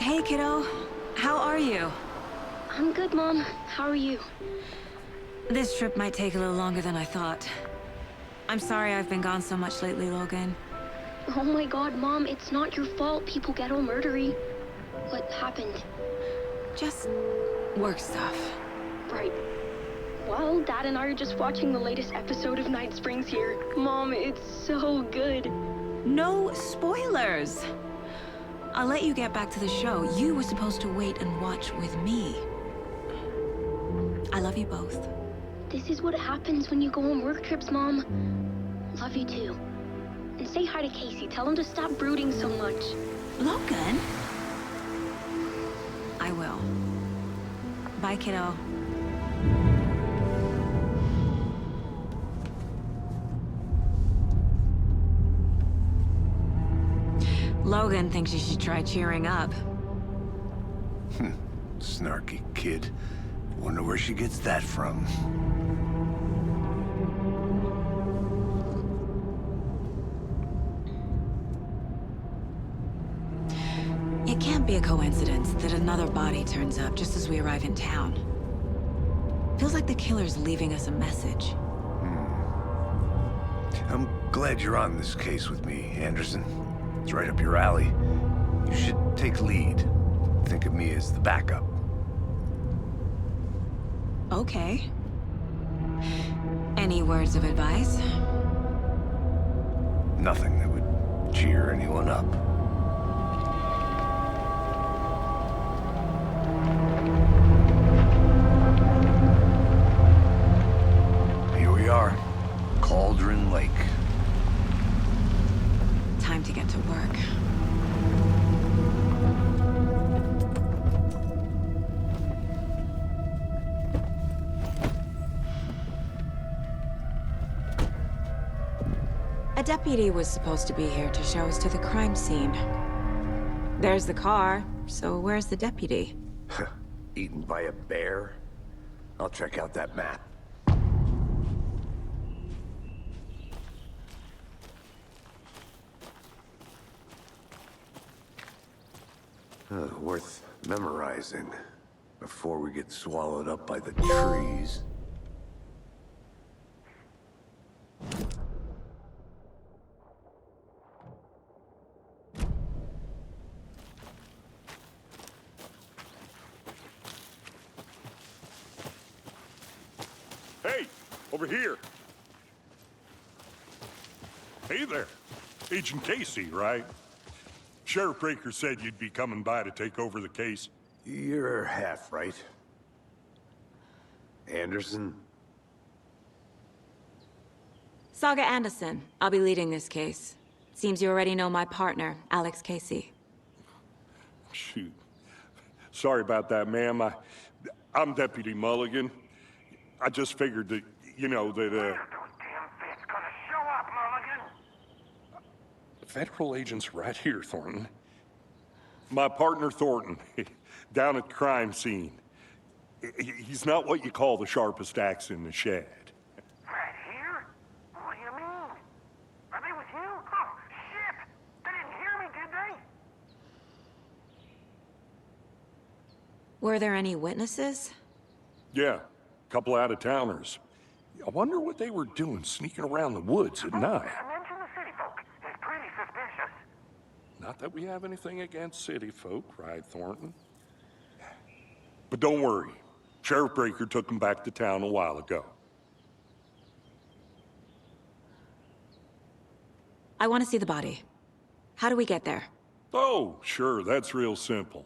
Hey, kiddo. How are you? I'm good, Mom. How are you? This trip might take a little longer than I thought. I'm sorry I've been gone so much lately, Logan. Oh my god, Mom, it's not your fault people get all murdery. What happened? Just work stuff. Right. Well, Dad and I are just watching the latest episode of Night Springs here. Mom, it's so good. No spoilers! I'll let you get back to the show. You were supposed to wait and watch with me. I love you both. This is what happens when you go on work trips, Mom. Love you too. And say hi to Casey. Tell him to stop brooding so much. Logan? I will. Bye, kiddo. Logan thinks you should try cheering up. Snarky kid. Wonder where she gets that from. It can't be a coincidence that another body turns up just as we arrive in town. Feels like the killer's leaving us a message. I'm glad you're on this case with me, Anderson. It's right up your alley. You should take lead. Think of me as the backup. Okay. Any words of advice? Nothing that would cheer anyone up. Here we are. Cauldron Lake. Time to get to work. A deputy was supposed to be here to show us to the crime scene. There's the car, so where's the deputy? Eaten by a bear? I'll check out that map. Worth memorizing before we get swallowed up by the trees. Hey, over here. Hey there. Agent Casey, right? Sheriff Breaker said you'd be coming by to take over the case. You're half right. Anderson? Saga Anderson. I'll be leading this case. Seems you already know my partner, Alex Casey. Shoot. Sorry about that, ma'am. I'm Deputy Mulligan. I just figured that, you know, that, Those damn fits gonna show up, Mulligan! Federal agent's right here, Thornton. My partner, Thornton, down at the crime scene. He's not what you call the sharpest axe in the shed. Right here? What do you mean? Are they with you? Oh, shit! They didn't hear me, did they? Were there any witnesses? Yeah, a couple out-of-towners. I wonder what they were doing sneaking around the woods at night. Mention the city folk. It's pretty suspicious. Not that we have anything against city folk, right, Thornton? But don't worry. Sheriff Breaker took them back to town a while ago. I want to see the body. How do we get there? Oh, sure, that's real simple.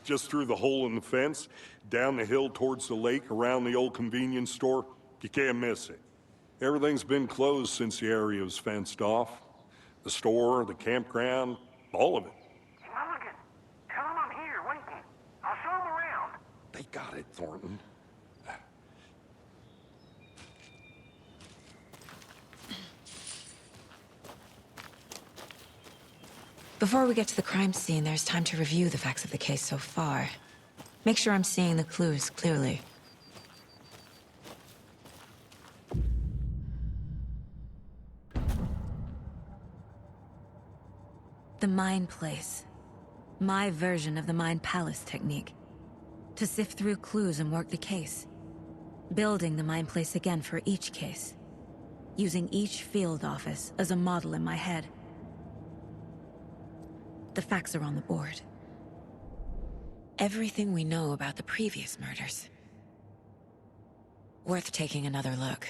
Just through the hole in the fence, down the hill towards the lake, around the old convenience store. You can't miss it. Everything's been closed since the area was fenced off. The store, the campground, all of it. Mulligan, tell them I'm here, waiting. I'll show them around. They got it, Thornton. Before we get to the crime scene, there's time to review the facts of the case so far. Make sure I'm seeing the clues clearly. The Mine Place. My version of the Mind Palace technique. To sift through clues and work the case. Building the Mind Place again for each case. Using each field office as a model in my head. The facts are on the board. Everything we know about the previous murders. Worth taking another look.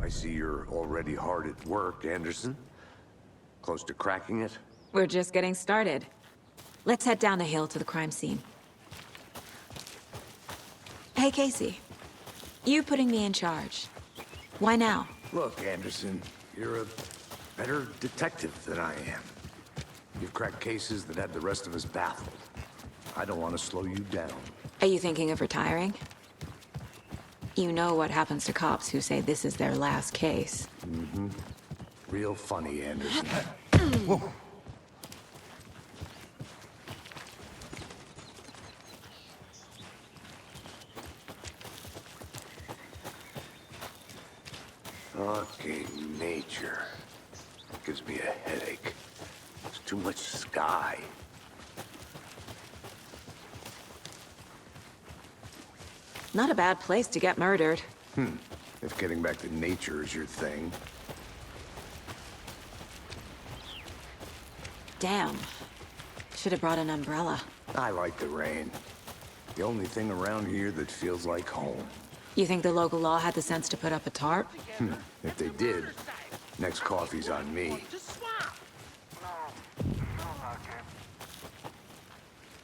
I see you're already hard at work, Anderson. Close to cracking it? We're just getting started. Let's head down the hill to the crime scene. Hey, Casey. You putting me in charge. Why now? Look, Anderson, you're a better detective than I am. You've cracked cases that had the rest of us baffled. I don't want to slow you down. Are you thinking of retiring? You know what happens to cops who say this is their last case. Mm-hmm. Real funny, Anderson. Whoa. Fucking nature. Gives me a headache. There's too much sky. Not a bad place to get murdered. If getting back to nature is your thing. Damn. Should have brought an umbrella. I like the rain. The only thing around here that feels like home. You think the local law had the sense to put up a tarp? If they did, next coffee's on me.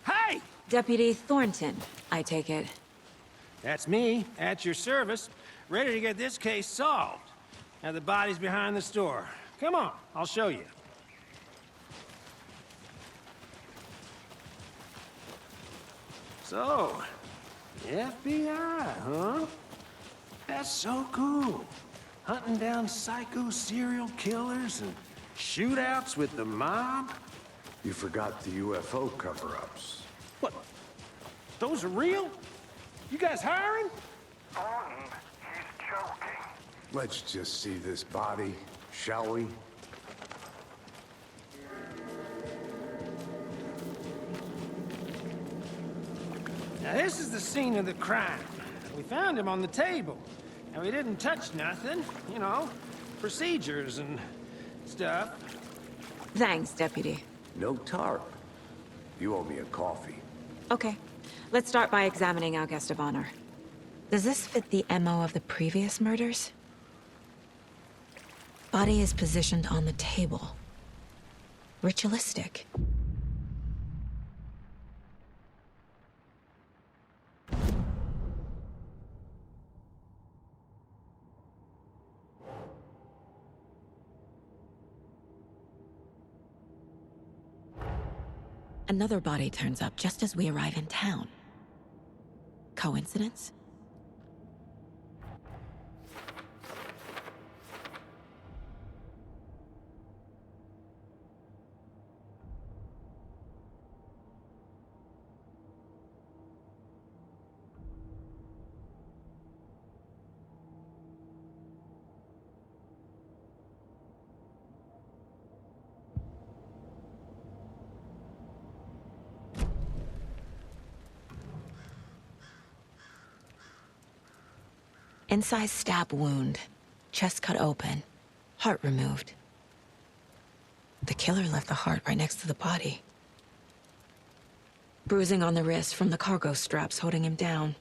Hey! Deputy Thornton, I take it. That's me, at your service, ready to get this case solved. Now the body's behind the store. Come on, I'll show you. So, the FBI, huh? That's so cool. Hunting down psycho serial killers and shootouts with the mob? You forgot the UFO cover-ups. What? Those are real? You guys hiring? Thornton, he's joking. Let's just see this body, shall we? Now this is the scene of the crime. We found him on the table. And we didn't touch nothing, you know, procedures and stuff. Thanks, Deputy. No tarp. You owe me a coffee. Okay. Let's start by examining our guest of honor. Does this fit the MO of the previous murders? Body is positioned on the table. Ritualistic. Another body turns up just as we arrive in town. Coincidence? Incised stab wound. Chest cut open. Heart removed. The killer left the heart right next to the body. Bruising on the wrist from the cargo straps holding him down.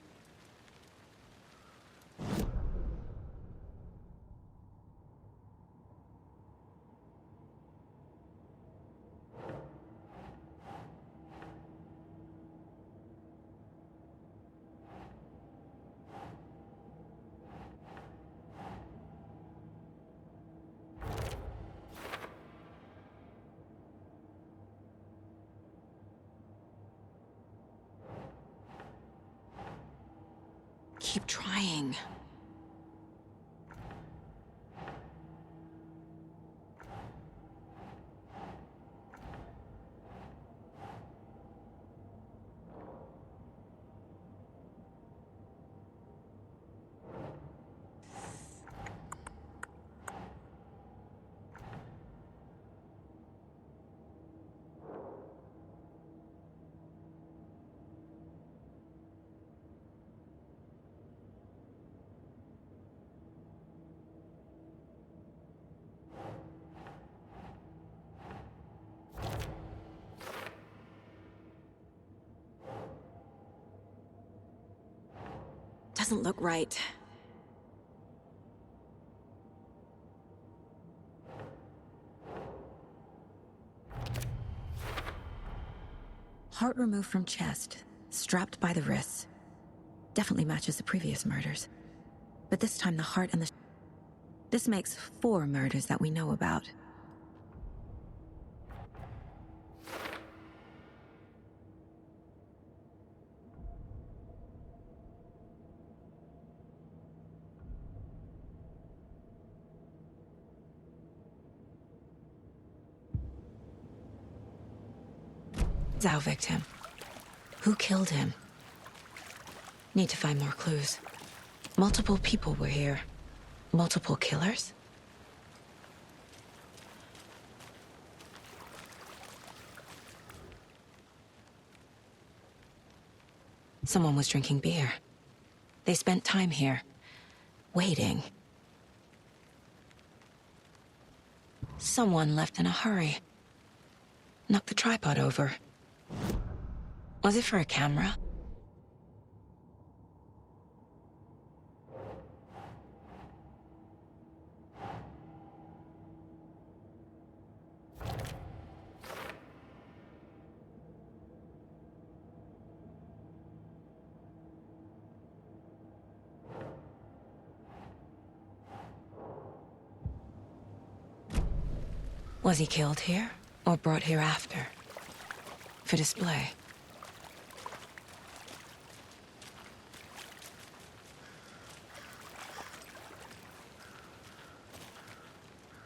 Keep trying. Doesn't look right. Heart removed from chest, strapped by the wrists. Definitely matches the previous murders. But this time the heart and the... This makes 4 murders that we know about. It's our victim. Who killed him? Need to find more clues. Multiple people were here. Multiple killers? Someone was drinking beer. They spent time here, waiting. Someone left in a hurry. Knocked the tripod over. Was it for a camera? Was he killed here, or brought here after? For display?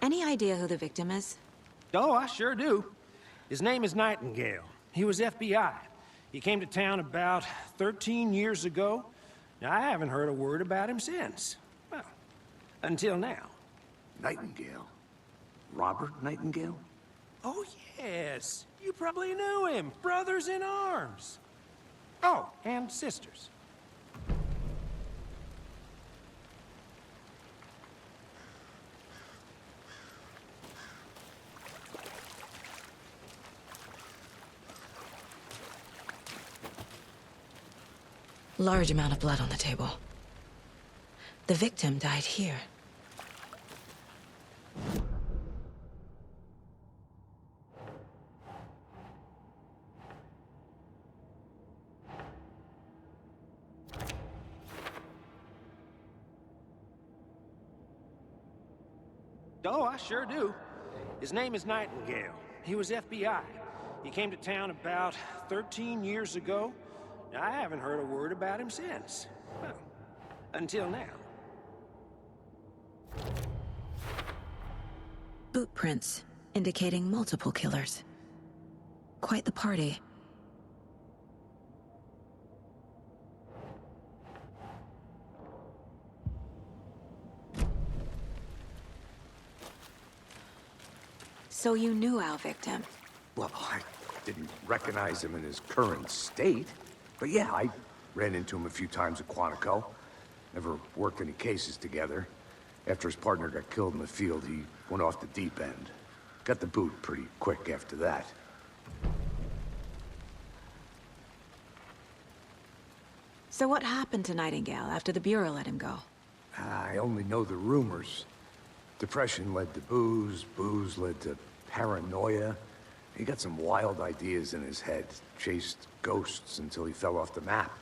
Any idea who the victim is? Oh, I sure do. His name is Nightingale. He was FBI. He came to town about 13 years ago. Now, I haven't heard a word about him since. Well, until now. Nightingale? Robert Nightingale? Oh, yes. You probably knew him. Brothers in arms. Oh, and sisters. Large amount of blood on the table. The victim died here. Oh, I sure do. His name is Nightingale. He was FBI. He came to town about 13 years ago. Now, I haven't heard a word about him since. Well, until now. Boot prints, indicating multiple killers. Quite the party. So you knew our victim? Well, I didn't recognize him in his current state. But yeah, I ran into him a few times at Quantico. Never worked any cases together. After his partner got killed in the field, he went off the deep end. Got the boot pretty quick after that. So what happened to Nightingale after the Bureau let him go? I only know the rumors. Depression led to booze, booze led to paranoia. He got some wild ideas in his head, chased ghosts until he fell off the map.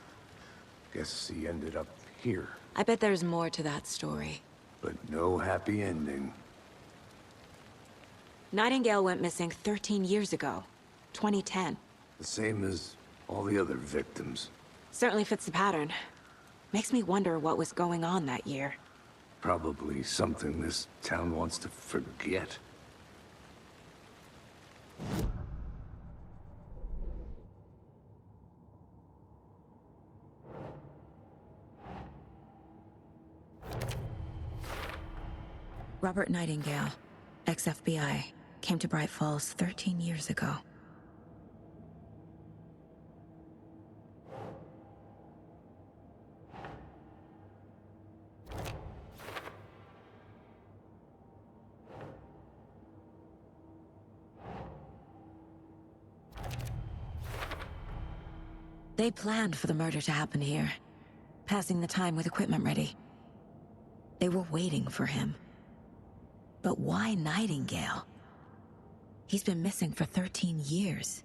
Guess he ended up here. I bet there's more to that story. But no happy ending. Nightingale went missing 13 years ago, 2010. The same as all the other victims. Certainly fits the pattern. Makes me wonder what was going on that year. Probably something this town wants to forget. Robert Nightingale, ex-FBI, came to Bright Falls 13 years ago. They planned for the murder to happen here. passing the time with equipment ready. They were waiting for him. But why Nightingale? He's been missing for 13 years.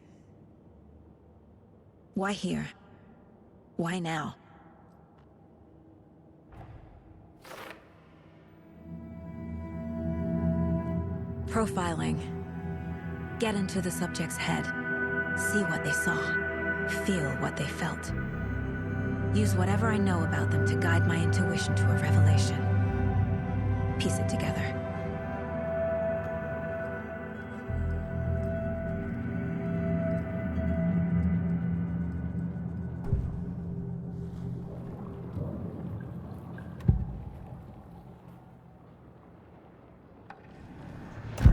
Why here? Why now? Profiling. Get into the subject's head. See what they saw. Feel what they felt. Use whatever I know about them to guide my intuition to a revelation. Piece it together.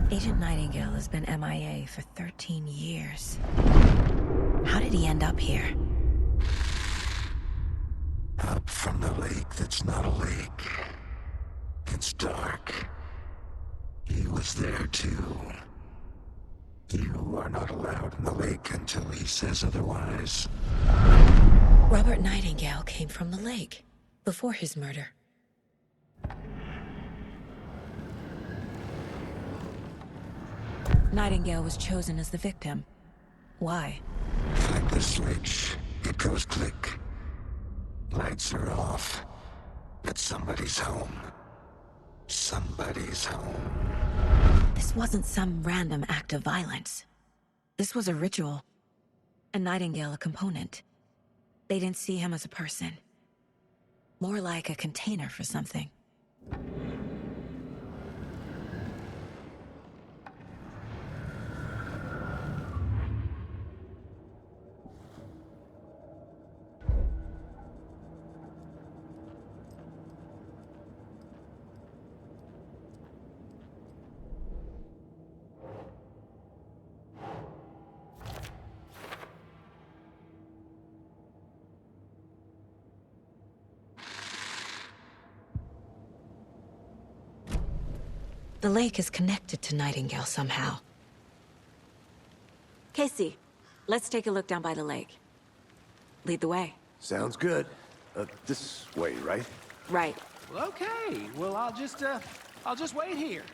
Agent Nightingale has been MIA for 13 years. How did he end up here? Up from the lake that's not a lake. It's dark. He was there too. You are not allowed in the lake until he says otherwise. Robert Nightingale came from the lake, before his murder. Nightingale was chosen as the victim. Why? Like the switch, it goes click. Lights are off. But somebody's home. Somebody's home. This wasn't some random act of violence. This was a ritual. And Nightingale a component. They didn't see him as a person. More like a container for something. The lake is connected to Nightingale somehow. Casey, let's take a look down by the lake. Lead the way. Sounds good. This way, right? Right. Well, okay. Well, I'll just wait here.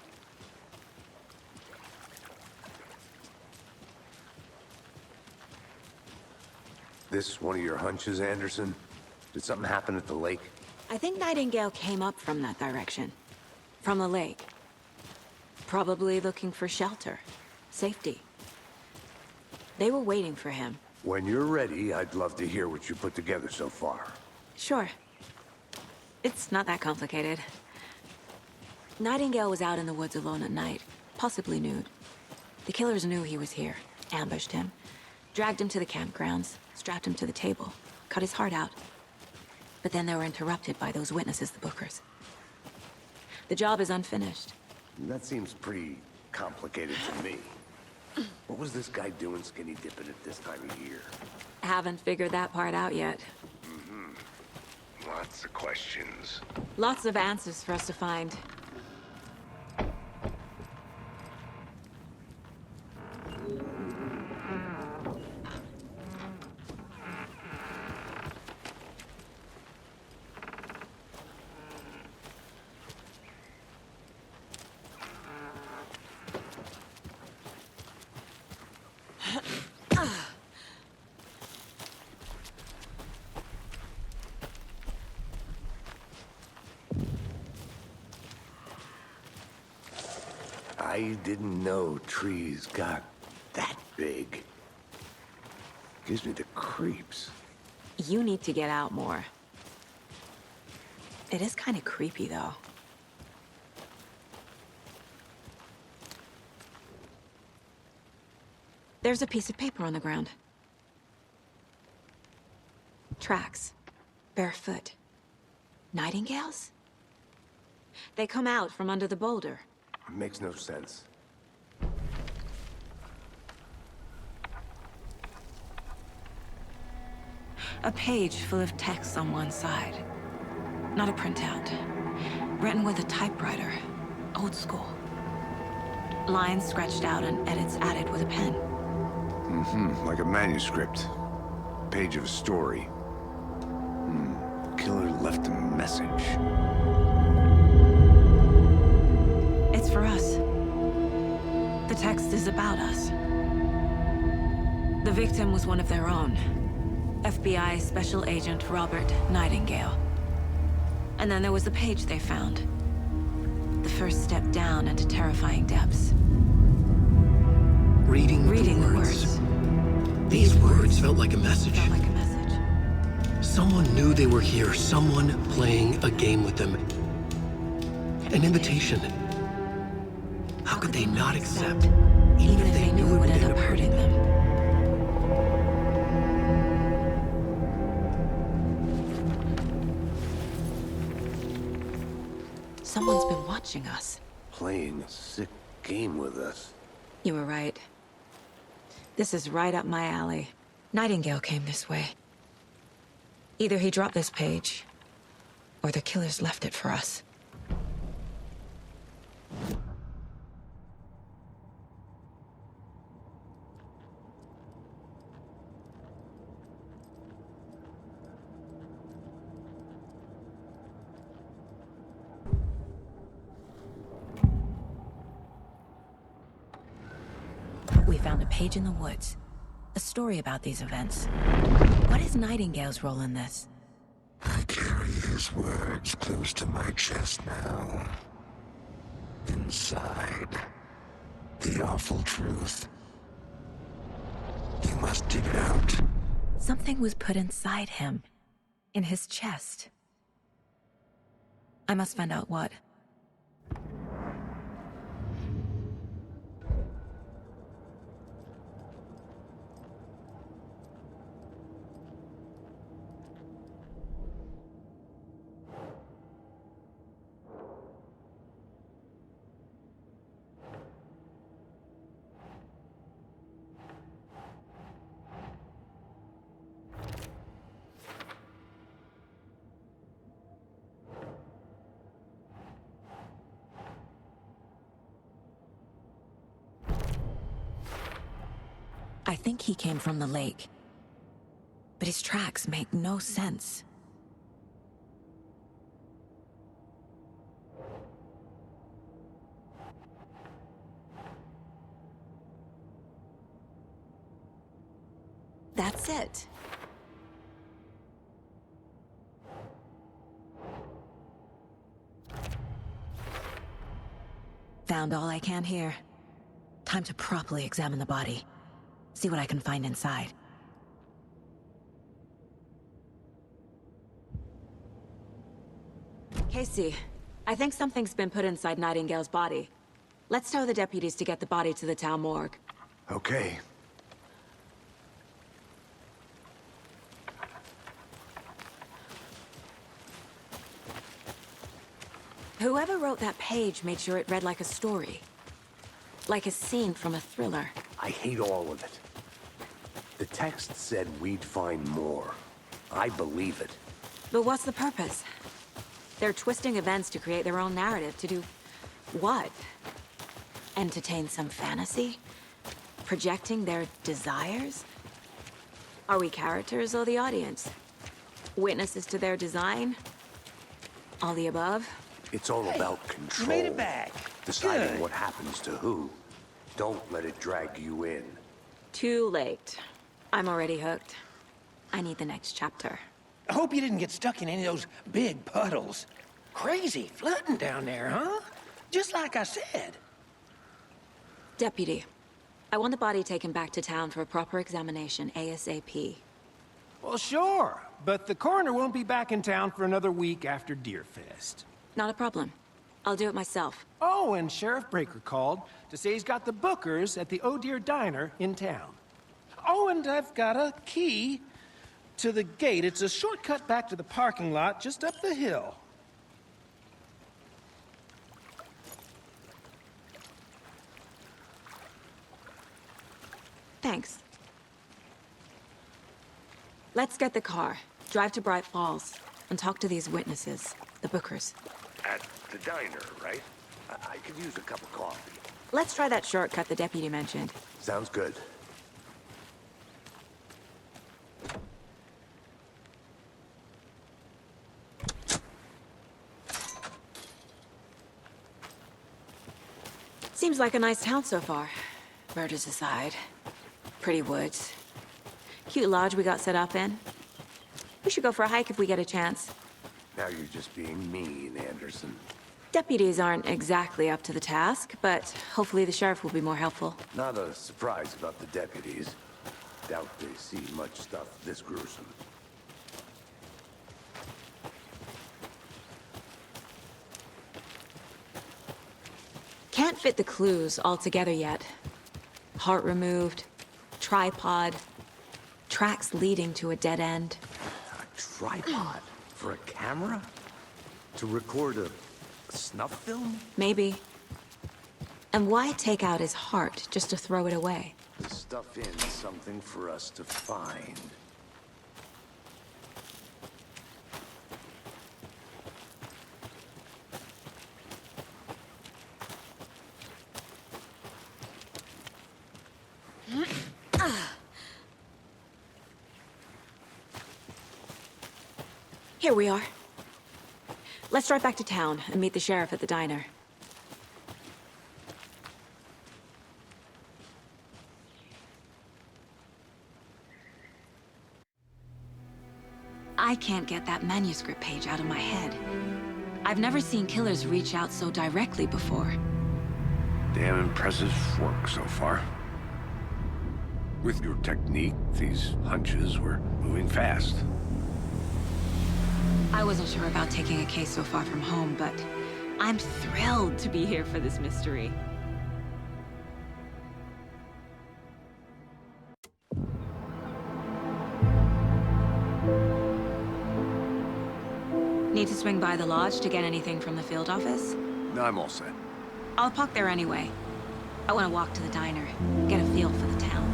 This one of your hunches, Anderson? Did something happen at the lake? I think Nightingale came up from that direction. From the lake. Probably looking for shelter. Safety. They were waiting for him. When you're ready, I'd love to hear what you put together so far. Sure. It's not that complicated. Nightingale was out in the woods alone at night, possibly nude. The killers knew he was here, ambushed him, dragged him to the campgrounds, strapped him to the table, cut his heart out. But then they were interrupted by those witnesses, the Bookers. The job is unfinished. That seems pretty complicated to me. What was this guy doing skinny dipping at this time of year? Haven't figured that part out yet. Lots of questions. Lots of answers for us to find. I didn't know trees got that big. Gives me the creeps. You need to get out more. It is kind of creepy, though. There's a piece of paper on the ground. Tracks. Barefoot. Nightingales? They come out from under the boulder. It makes no sense. A page full of text on one side. Not a printout. Written with a typewriter. Old school. Lines scratched out and edits added with a pen. Like a manuscript. Page of a story. Killer left a message. It's for us. The text is about us. The victim was one of their own. FBI Special Agent Robert Nightingale. And then there was the page they found. The first step down into terrifying depths. Reading the words. These words felt like a message. Felt like a message. Someone knew they were here, someone playing a game with them. An invitation. How could they not accept, even if they knew it would end up hurting them? Someone's been watching us. Playing a sick game with us. You were right. This is right up my alley. Nightingale came this way. Either he dropped this page, or the killers left it for us. We found a page in the woods. A story about these events. What is Nightingale's role in this? I carry his words close to my chest now. Inside, the awful truth. You must dig it out. Something was put inside him. In his chest. I must find out what. I think he came from the lake. But his tracks make no sense. That's it. Found all I can here. Time to properly examine the body. See what I can find inside. Casey, I think something's been put inside Nightingale's body. Let's tell the deputies to get the body to the town morgue. Okay. Whoever wrote that page made sure it read like a story. Like a scene from a thriller. I hate all of it. The text said we'd find more. I believe it. But what's the purpose? They're twisting events to create their own narrative. To do what? Entertain some fantasy? Projecting their desires? Are we characters or the audience? Witnesses to their design? All the above? It's all about control. You made it back. Deciding Good. what happens to who. Don't let it drag you in. Too late. I'm already hooked. I need the next chapter. I hope you didn't get stuck in any of those big puddles. Crazy flooding down there, huh? Just like I said. Deputy, I want the body taken back to town for a proper examination ASAP. Well, sure. But the coroner won't be back in town for another week after Deerfest. Not a problem. I'll do it myself. Oh, and Sheriff Breaker called to say he's got the bookers at the Oh Dear Diner in town. Oh, and I've got a key to the gate. It's a shortcut back to the parking lot just up the hill. Thanks. Let's get the car, drive to Bright Falls, and talk to these witnesses, the bookers. At the diner, right? I could use a cup of coffee. Let's try that shortcut the deputy mentioned. Sounds good. Seems like a nice town so far. Murders aside. Pretty woods. Cute lodge we got set up in. We should go for a hike if we get a chance. Now you're just being mean, Anderson. Deputies aren't exactly up to the task, but hopefully the sheriff will be more helpful. Not a surprise about the deputies. Doubt they see much stuff this gruesome. Can't fit the clues all together yet. Heart removed, tripod, tracks leading to a dead end. A tripod? For a camera? To record a snuff film? Maybe. And why take out his heart just to throw it away? The stuff in something for us to find. Here we are. Let's drive back to town and meet the sheriff at the diner. I can't get that manuscript page out of my head. I've never seen killers reach out so directly before. Damn impressive work so far. With your technique, these hunches were moving fast. I wasn't sure about taking a case so far from home, but I'm thrilled to be here for this mystery. Need to swing by the lodge to get anything from the field office? No, I'm all set. I'll park there anyway. I want to walk to the diner, get a feel for the town.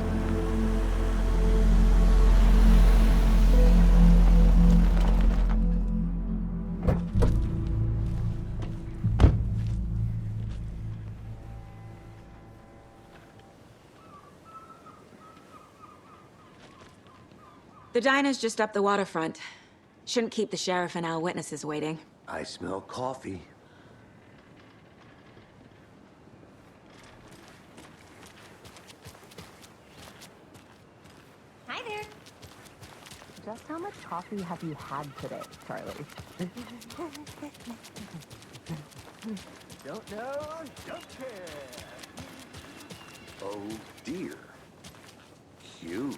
The diner's just up the waterfront. Shouldn't keep the sheriff and our witnesses waiting. I smell coffee. Hi there. Just how much coffee have you had today, Charlie? Don't know, don't care. Oh dear. Cute.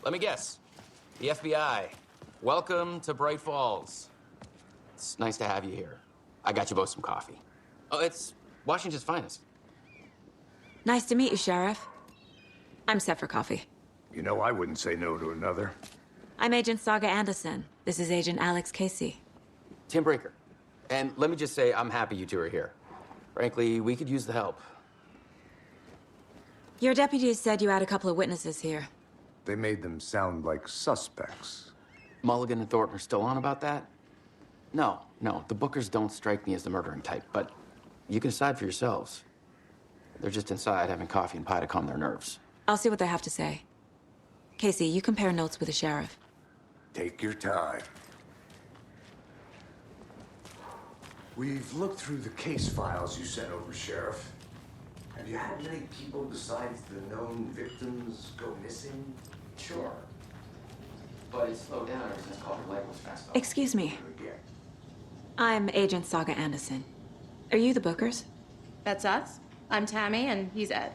Let me guess. The FBI. Welcome to Bright Falls. It's nice to have you here. I got you both some coffee. Oh, it's Washington's finest. Nice to meet you, Sheriff. I'm set for coffee. You know, I wouldn't say no to another. I'm Agent Saga Anderson. This is Agent Alex Casey. Tim Breaker. And let me just say, I'm happy you two are here. Frankly, we could use the help. Your deputies said you had a couple of witnesses here. They made them sound like suspects. Mulligan and Thornton are still on about that? No, the Bookers don't strike me as the murdering type, but you can decide for yourselves. They're just inside having coffee and pie to calm their nerves. I'll see what they have to say. Casey, you compare notes with the sheriff. Take your time. We've looked through the case files you sent over, Sheriff. Have you had many people besides the known victims go missing? Sure. But it's slowed down ever since Culver Lake was fast off. Excuse me. Again. I'm Agent Saga Anderson. Are you the Bookers? That's us. I'm Tammy, and he's Ed.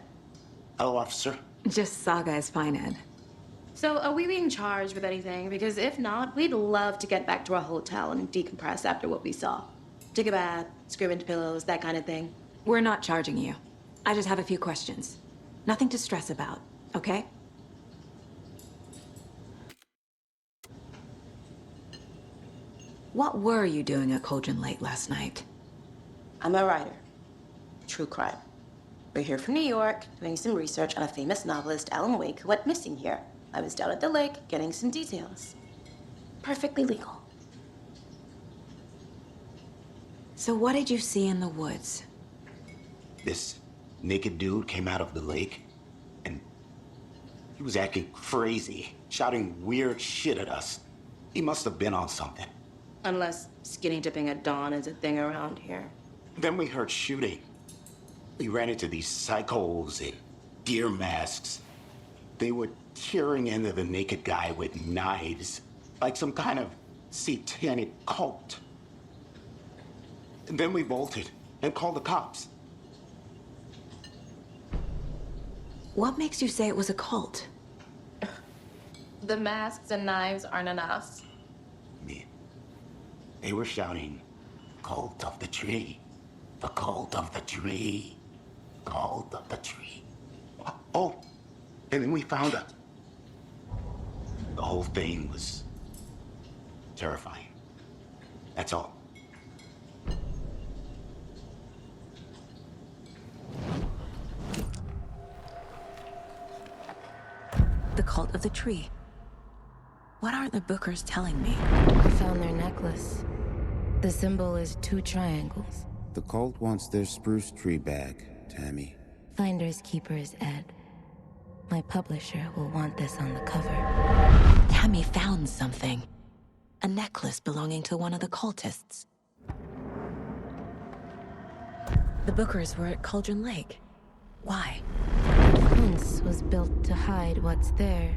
Hello, officer. Just Saga is fine, Ed. So, are we being charged with anything? Because if not, we'd love to get back to our hotel and decompress after what we saw. Take a bath, scream into pillows, that kind of thing. We're not charging you. I just have a few questions. Nothing to stress about, okay? What were you doing at Cauldron Lake last night? I'm a writer. True crime. We're here from New York, doing some research on a famous novelist, Alan Wake, who went missing here. I was down at the lake, getting some details. Perfectly legal. So what did you see in the woods? This naked dude came out of the lake, and he was acting crazy, shouting weird shit at us. He must have been on something. Unless skinny dipping at dawn is a thing around here. Then we heard shooting. We ran into these psychos in deer masks. They were tearing into the naked guy with knives, like some kind of satanic cult. And then we bolted and called the cops. What makes you say it was a cult? The masks and knives aren't enough. They were shouting, "Cult of the tree, the cult of the tree, cult of the tree." Oh, and then we found her. The whole thing was terrifying. That's all. The cult of the tree. What aren't the Bookers telling me? I found their necklace. The symbol is 2 triangles. The cult wants their spruce tree back, Tammy. Finders keepers, Ed. My publisher will want this on the cover. Tammy found something. A necklace belonging to one of the cultists. The Bookers were at Cauldron Lake. Why? The fence was built to hide what's there.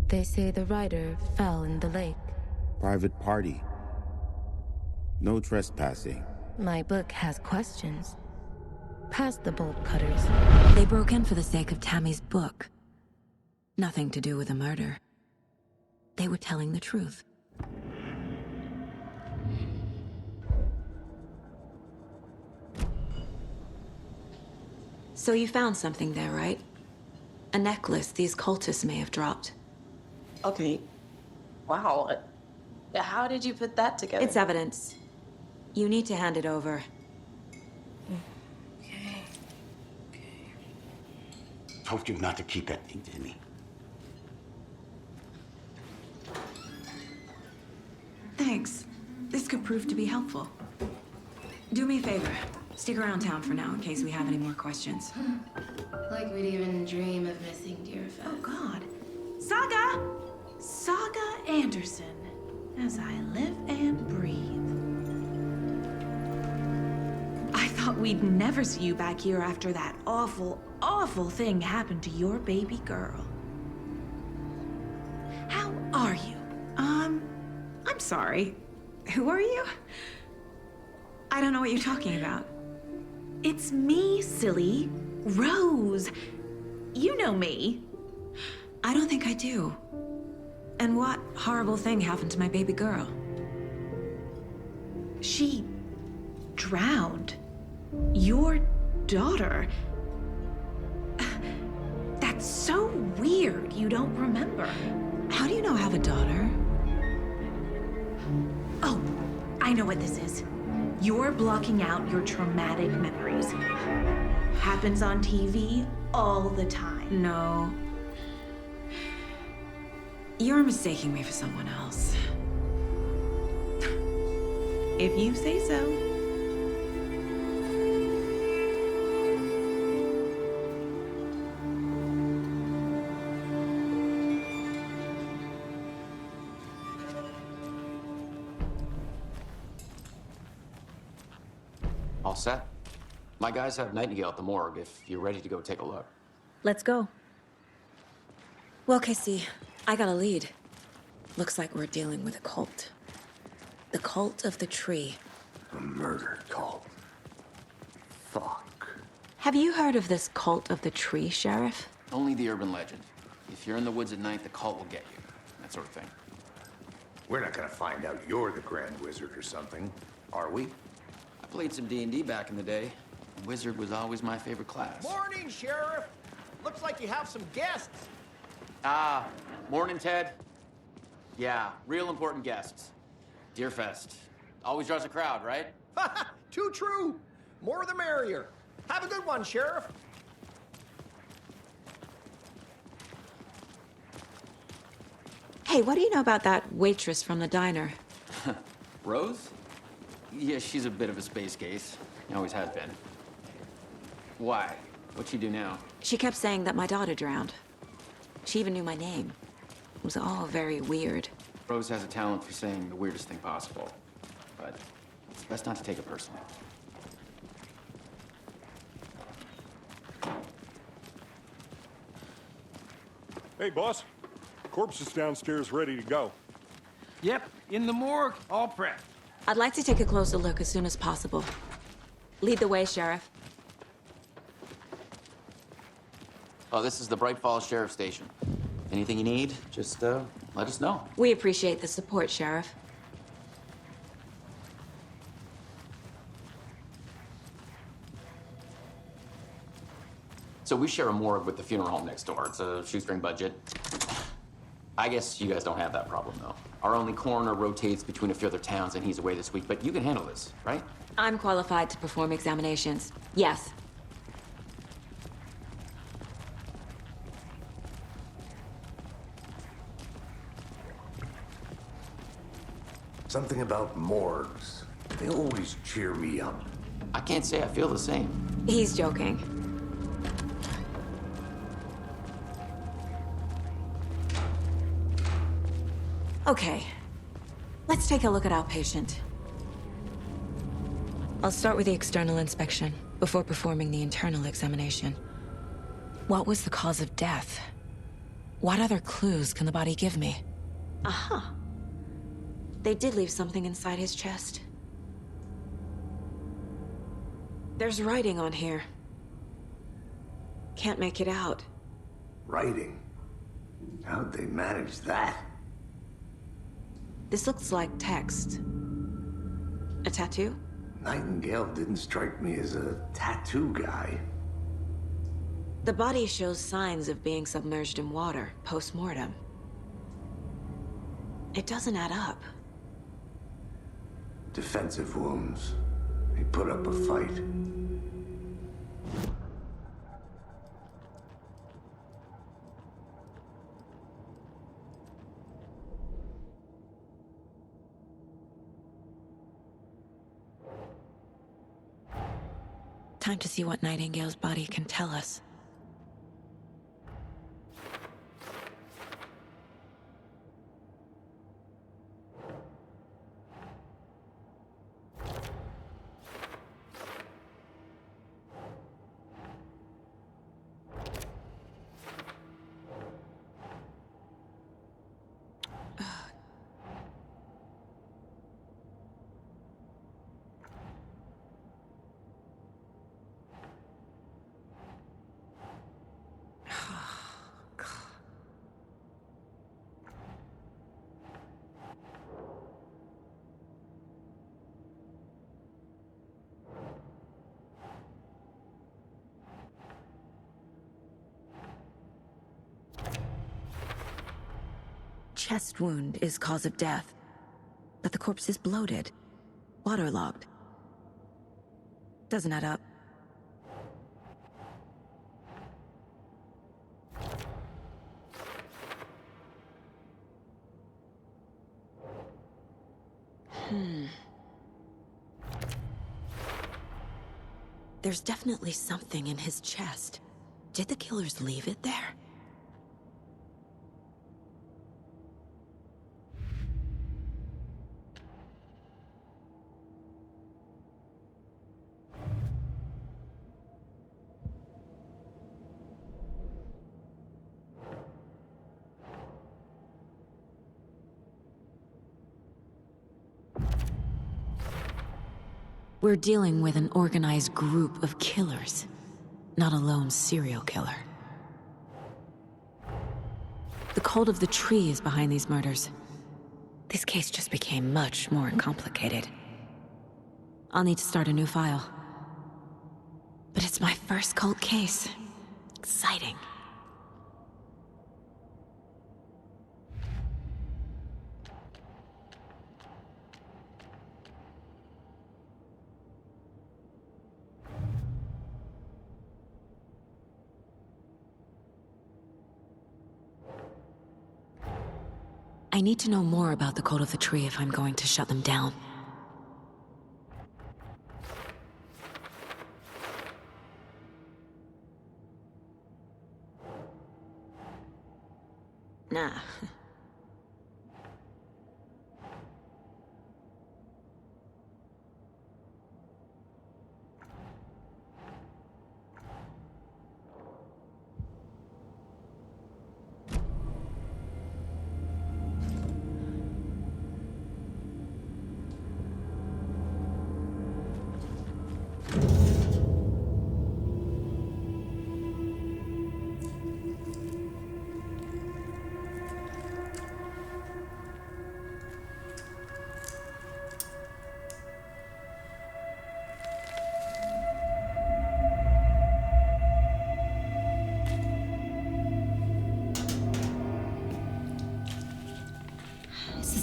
They say the rider fell in the lake. Private party. No trespassing. My book has questions. Past the bolt cutters. They broke in for the sake of Tammy's book. Nothing to do with the murder. They were telling the truth. So you found something there, right? A necklace these cultists may have dropped. Okay. Wow. How did you put that together? It's evidence. You need to hand it over. Okay. Told you not to keep that thing to me. Thanks. This could prove to be helpful. Do me a favor. Stick around town for now in case we have any more questions. Like we'd even dream of missing dear Fez. Oh, God. Saga! Saga Anderson. As I live and breathe. I thought we'd never see you back here after that awful, awful thing happened to your baby girl. How are you? I'm sorry. Who are you? I don't know what you're talking about. It's me, silly. Rose. You know me. I don't think I do. And what horrible thing happened to my baby girl? She drowned. Your daughter. That's so weird you don't remember. How do you know I have a daughter? Oh, I know what this is. You're blocking out your traumatic memories. Happens on TV all the time. No. You're mistaking me for someone else. If you say so. All set? My guys have Nightingale at the morgue if you're ready to go take a look. Let's go. Well, Casey, I got a lead. Looks like we're dealing with a cult. The cult of the tree. A murder cult. Fuck. Have you heard of this cult of the tree, Sheriff? Only the urban legend. If you're in the woods at night, the cult will get you. That sort of thing. We're not gonna find out you're the Grand Wizard or something, are we? I played some D&D back in the day. Wizard was always my favorite class. Morning, Sheriff. Looks like you have some guests. Ah, morning, Ted. Yeah, real important guests. Deerfest. Always draws a crowd, right? Too true. More the merrier. Have a good one, Sheriff. Hey, what do you know about that waitress from the diner? Rose? Yeah, she's a bit of a space case. Always has been. Why? What'd she do now? She kept saying that my daughter drowned. She even knew my name. It was all very weird. Rose has a talent for saying the weirdest thing possible, but it's best not to take it personally. Hey, boss. Corpse is downstairs ready to go. Yep, in the morgue, all prepped. I'd like to take a closer look as soon as possible. Lead the way, Sheriff. Oh, this is the Bright Falls Sheriff Station. Anything you need, just let us know. We appreciate the support, Sheriff. So we share a morgue with the funeral home next door. It's a shoestring budget. I guess you guys don't have that problem, though. Our only coroner rotates between a few other towns, and he's away this week, but you can handle this, right? I'm qualified to perform examinations. Yes. Something about morgues. They always cheer me up. I can't say I feel the same. He's joking. Okay. Let's take a look at our patient. I'll start with the external inspection before performing the internal examination. What was the cause of death? What other clues can the body give me? Aha. They did leave something inside his chest. There's writing on here. Can't make it out. Writing? How'd they manage that? This looks like text. A tattoo? Nightingale didn't strike me as a tattoo guy. The body shows signs of being submerged in water post-mortem. It doesn't add up. Defensive wounds. He put up a fight. Time to see what Nightingale's body can tell us. Chest wound is cause of death, but the corpse is bloated, waterlogged. Doesn't add up. There's definitely something in his chest. Did the killers leave it there? We're dealing with an organized group of killers, not a lone serial killer. The cult of the tree is behind these murders. This case just became much more complicated. I'll need to start a new file. But it's my first cult case. Exciting. I need to know more about the cult of the tree if I'm going to shut them down. Nah.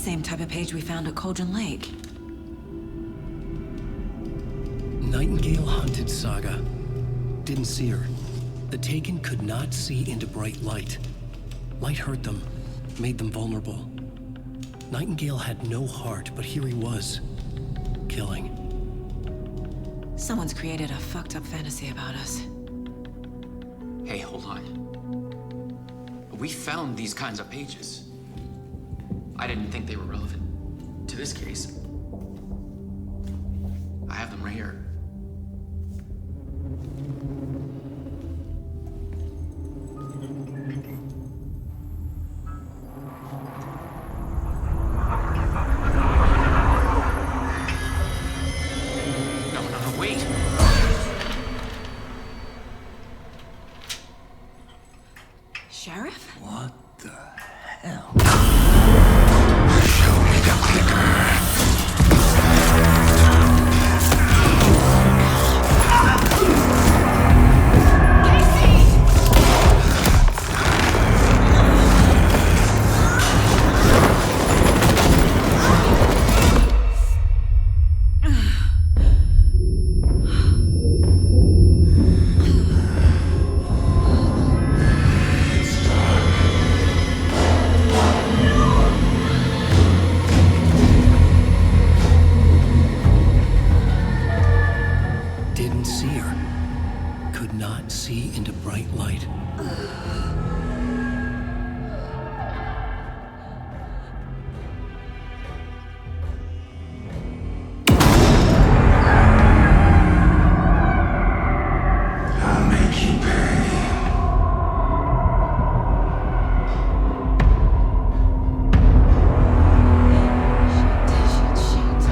same type of page we found at Cauldron Lake. Nightingale hunted Saga. Didn't see her. The Taken could not see into bright light. Light hurt them, made them vulnerable. Nightingale had no heart, but here he was, killing. Someone's created a fucked up fantasy about us. Hey, hold on. We found these kinds of pages. I didn't think they were relevant to this case. I have them right here. No, wait. Sheriff? What the hell? Show me the clicker. Didn't see her. Could not see into bright light. I'll make you pay.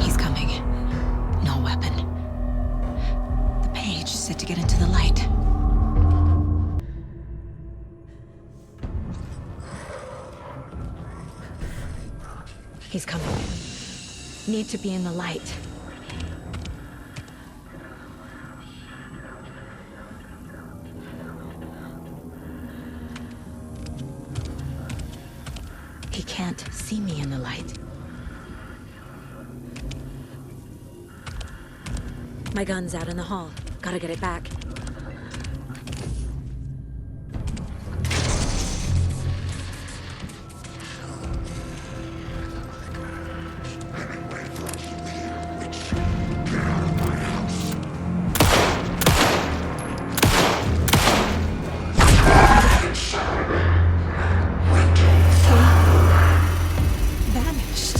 He's coming. No weapon. The page said to get into the light. He's coming. Need to be in the light. He can't see me in the light. My gun's out in the hall. Gotta get it back. Vanished.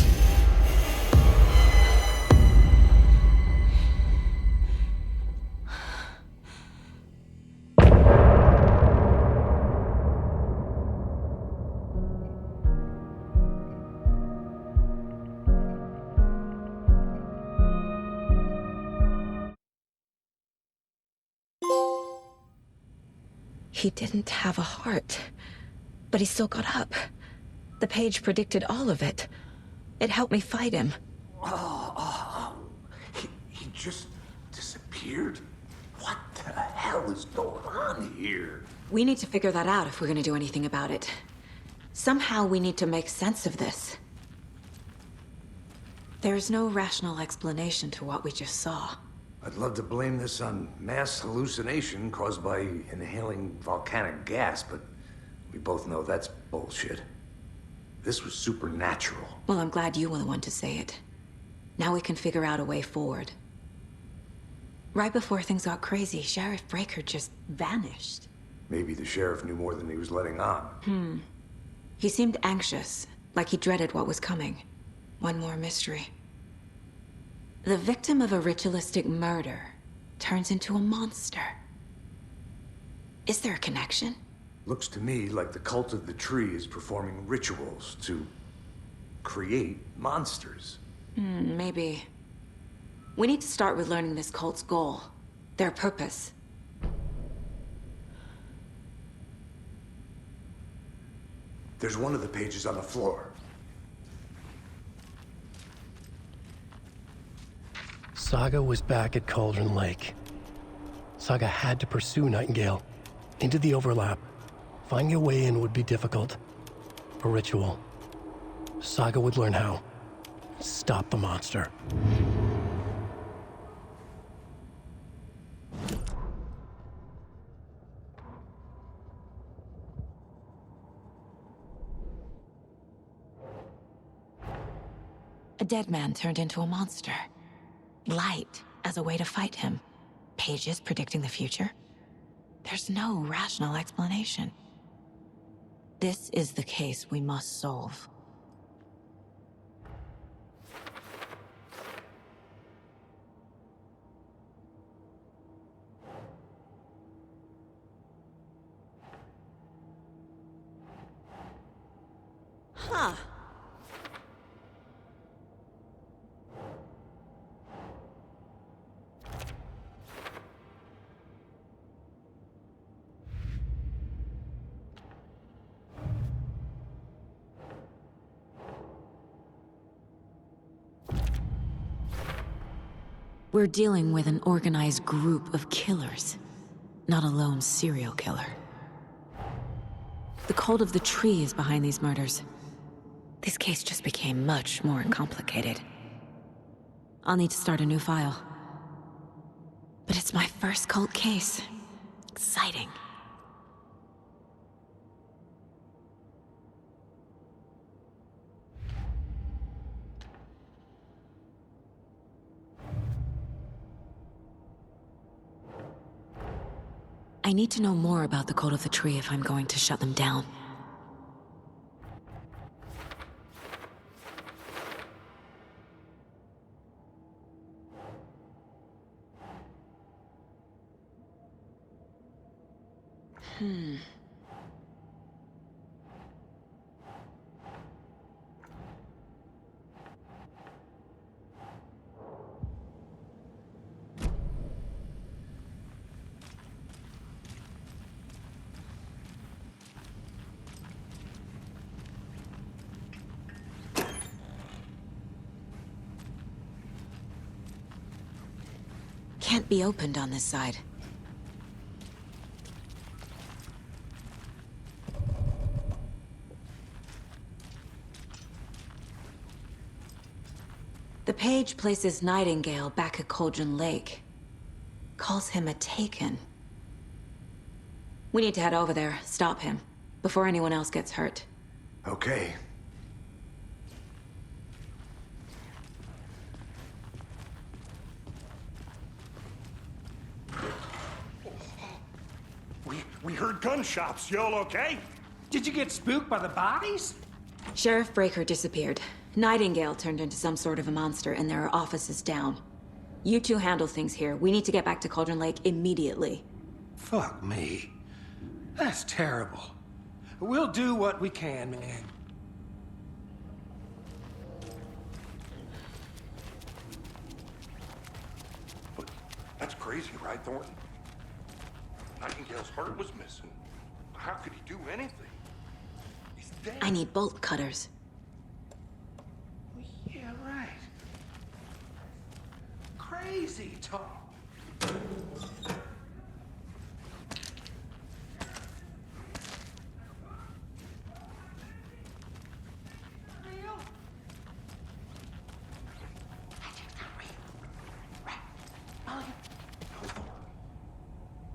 He didn't have a heart, but he still got up. The page predicted all of it. It helped me fight him. He just disappeared? What the hell is going on here? We need to figure that out if we're gonna do anything about it. Somehow we need to make sense of this. There's no rational explanation to what we just saw. I'd love to blame this on mass hallucination caused by inhaling volcanic gas, but we both know that's bullshit. This was supernatural. Well, I'm glad you were the one to say it. Now we can figure out a way forward. Right before things got crazy, Sheriff Breaker just vanished. Maybe the sheriff knew more than he was letting on. He seemed anxious, like he dreaded what was coming. One more mystery. The victim of a ritualistic murder turns into a monster. Is there a connection? Looks to me like the cult of the tree is performing rituals to create monsters. Maybe. We need to start with learning this cult's goal, their purpose. There's one of the pages on the floor. Saga was back at Cauldron Lake. Saga had to pursue Nightingale into the overlap. Finding a way in would be difficult. A ritual. Saga would learn how. Stop the monster. A dead man turned into a monster. Light as a way to fight him. Pages predicting the future. There's no rational explanation. This is the case we must solve. Huh. We're dealing with an organized group of killers, not a lone serial killer. The cult of the tree is behind these murders. This case just became much more complicated. I'll need to start a new file. But it's my first cult case. Exciting. I need to know more about the cult of the tree if I'm going to shut them down. Can't be opened on this side. The page places Nightingale back at Cauldron Lake. Calls him a Taken. We need to head over there, stop him, before anyone else gets hurt. Okay. We heard gunshots. Y'all okay? Did you get spooked by the bodies? Sheriff Breaker disappeared. Nightingale turned into some sort of a monster, and there are offices down. You two handle things here. We need to get back to Cauldron Lake immediately. Fuck me. That's terrible. We'll do what we can, man. But that's crazy, right, Thornton? Nightingale's heart was missing. How could he do anything? He's dead. I need bolt cutters. Yeah, right. Crazy talk.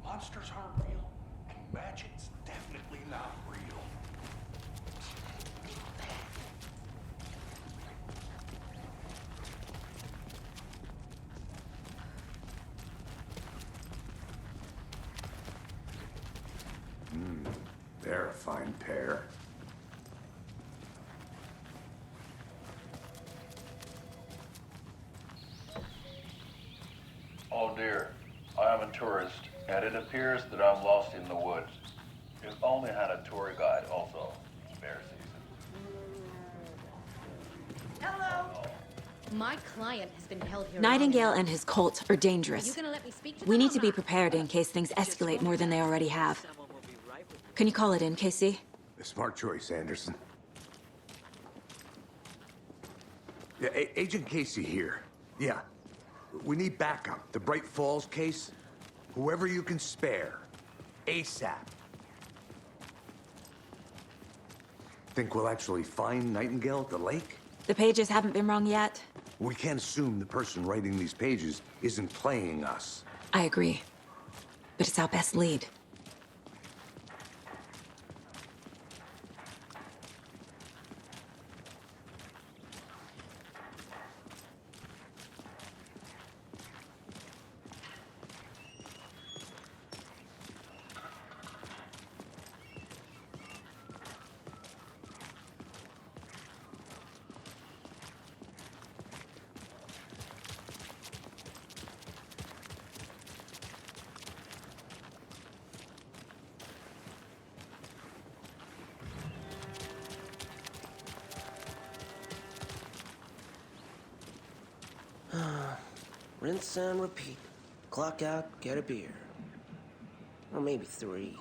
Monsters aren't real, and magic's definitely not real. They're a fine pair. Oh dear, I am a tourist, and it appears that I'm lost in the woods. If only had a tour guide also. Bear season. Hello. My client has been held here. Nightingale and his cult are dangerous. You gonna let me speak to We them need or to be not? prepared in case things escalate more than they already have. Can you call it in, KC? A smart choice, Anderson. Yeah, Agent Casey here. Yeah. We need backup. The Bright Falls case. Whoever you can spare. ASAP. Think we'll actually find Nightingale at the lake? The pages haven't been wrong yet. We can't assume the person writing these pages isn't playing us. I agree. But it's our best lead. Rinse and repeat. Clock out, get a beer. Or maybe 3.